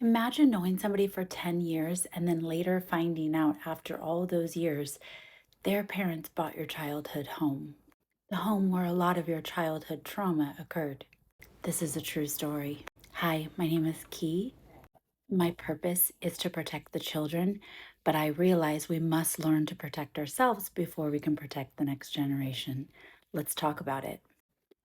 Imagine knowing somebody for 10 years and then later finding out after all those years their parents bought your childhood home, the home where a lot of your childhood trauma occurred. This is a true story. Hi, my name is Key. My purpose is to protect the children, but I realize we must learn to protect ourselves before we can protect the next generation. Let's talk about it.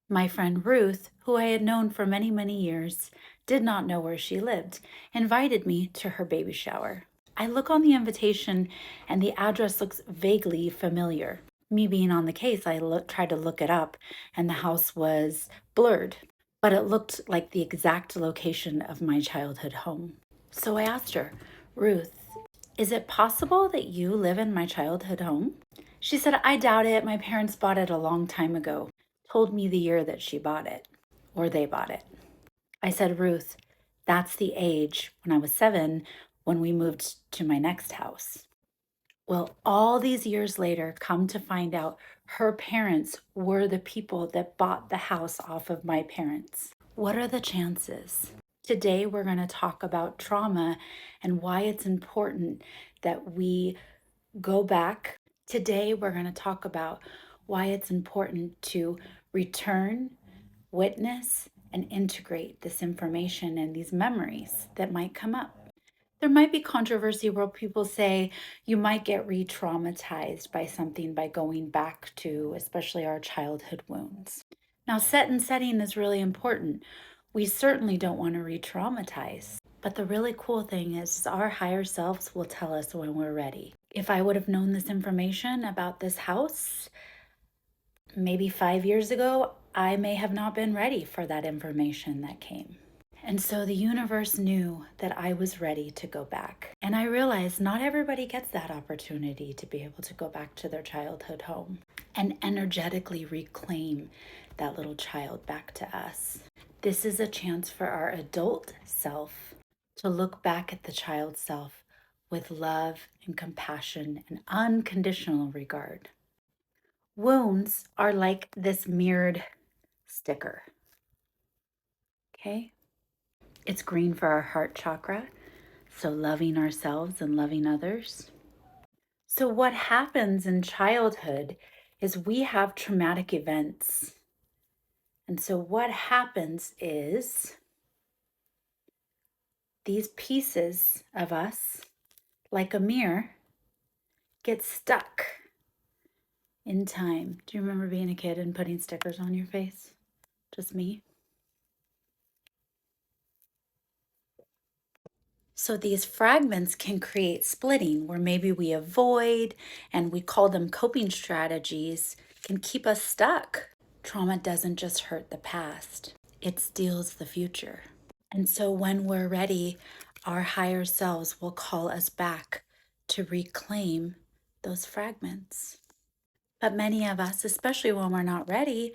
My friend Ruth, who I had known for many, many years, did not know where she lived, invited me to her baby shower. I look on the invitation and the address looks vaguely familiar. Me being on the case, tried to look it up and the house was blurred, but it looked like the exact location of my childhood home. So I asked her, Ruth, is it possible that you live in my childhood home? She said, I doubt it. My parents bought it a long time ago. Told me the year that she bought it, or they bought it. I said, Ruth, that's the age when I was 7 when we moved to my next house. Well, all these years later, come to find out her parents were the people that bought the house off of my parents. What are the chances? Today, we're going to talk about trauma and why it's important that we go back. Today, we're going to talk about why it's important to return, witness, and integrate this information and these memories that might come up. There might be controversy where people say you might get re traumatized by something by going back to, especially our childhood wounds. Now, set and setting is really important. We certainly don't want to re traumatize. But the really cool thing is, our higher selves will tell us when we're ready. If I would have known this information about this house maybe 5 years ago, I may have not been ready for that information that came. And so the universe knew that I was ready to go back. And I realized not everybody gets that opportunity to be able to go back to their childhood home and energetically reclaim that little child back to us. This is a chance for our adult self to look back at the child self with love and compassion and unconditional regard. Wounds are like this mirrored sticker. Okay? It's green for our heart chakra, so loving ourselves and loving others. So, what happens in childhood is we have traumatic events. And so, what happens is these pieces of us, like a mirror, get stuck in time. Do you remember being a kid and putting stickers on your face? Just me? So these fragments can create splitting where maybe we avoid, and we call them coping strategies, can keep us stuck. Trauma doesn't just hurt the past, it steals the future. And so when we're ready, our higher selves will call us back to reclaim those fragments. But many of us, especially when we're not ready,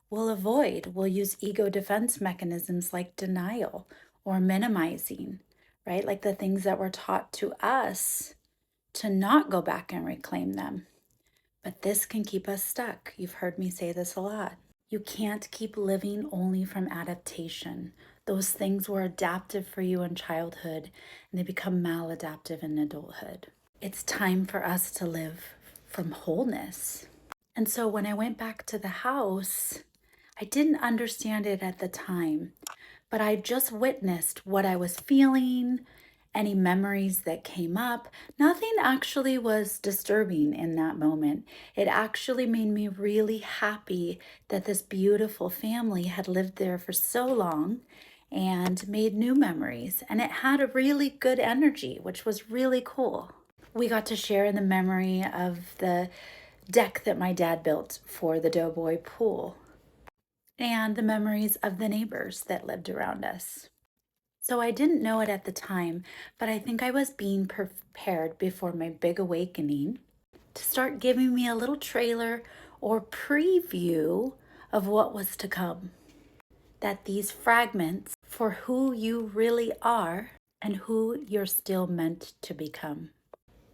will avoid, will use ego defense mechanisms like denial or minimizing, right? Like the things that were taught to us to not go back and reclaim them. But this can keep us stuck. You've heard me say this a lot. You can't keep living only from adaptation. Those things were adaptive for you in childhood and they become maladaptive in adulthood. It's time for us to live from wholeness. And so when I went back to the house, I didn't understand it at the time, but I just witnessed what I was feeling, any memories that came up. Nothing actually was disturbing in that moment. It actually made me really happy that this beautiful family had lived there for so long and made new memories. And it had a really good energy, which was really cool. We got to share in the memory of the deck that my dad built for the Doughboy pool and the memories of the neighbors that lived around us. So I didn't know it at the time, but I think I was being prepared before my big awakening to start giving me a little trailer or preview of what was to come. That these fragments for who you really are and who you're still meant to become.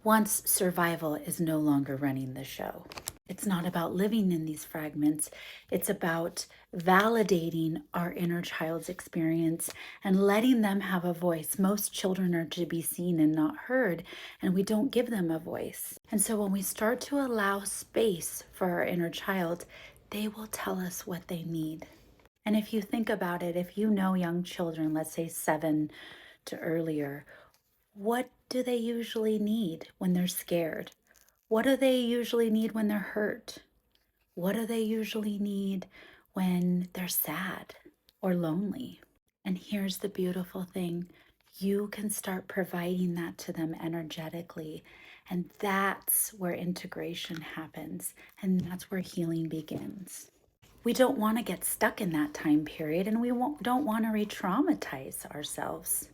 Once survival is no longer running the show. It's not about living in these fragments. It's about validating our inner child's experience and letting them have a voice. Most children are to be seen and not heard, and we don't give them a voice. And so when we start to allow space for our inner child, they will tell us what they need. And if you think about it, if you know young children, let's say 7 to earlier, what do they usually need when they're scared? What do they usually need when they're hurt? What do they usually need when they're sad or lonely? And here's the beautiful thing, you can start providing that to them energetically. And that's where integration happens. And that's where healing begins. We don't want to get stuck in that time period, and we don't want to re traumatize ourselves.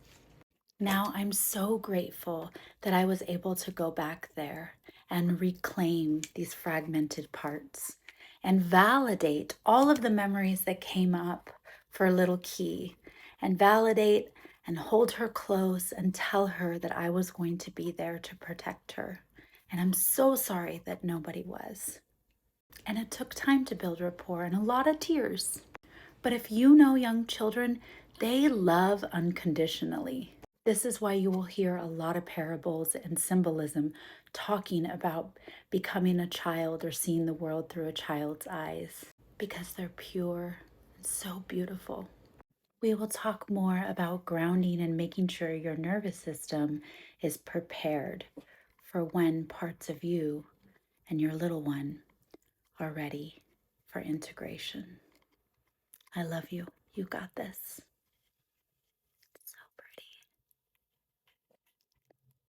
Now I'm so grateful that I was able to go back there and reclaim these fragmented parts and validate all of the memories that came up for little Key, and validate and hold her close and tell her that I was going to be there to protect her. And I'm so sorry that nobody was. And it took time to build rapport and a lot of tears. But if you know young children, they love unconditionally. This is why you will hear a lot of parables and symbolism talking about becoming a child or seeing the world through a child's eyes, because they're pure and so beautiful. We will talk more about grounding and making sure your nervous system is prepared for when parts of you and your little one are ready for integration. I love you. You got this.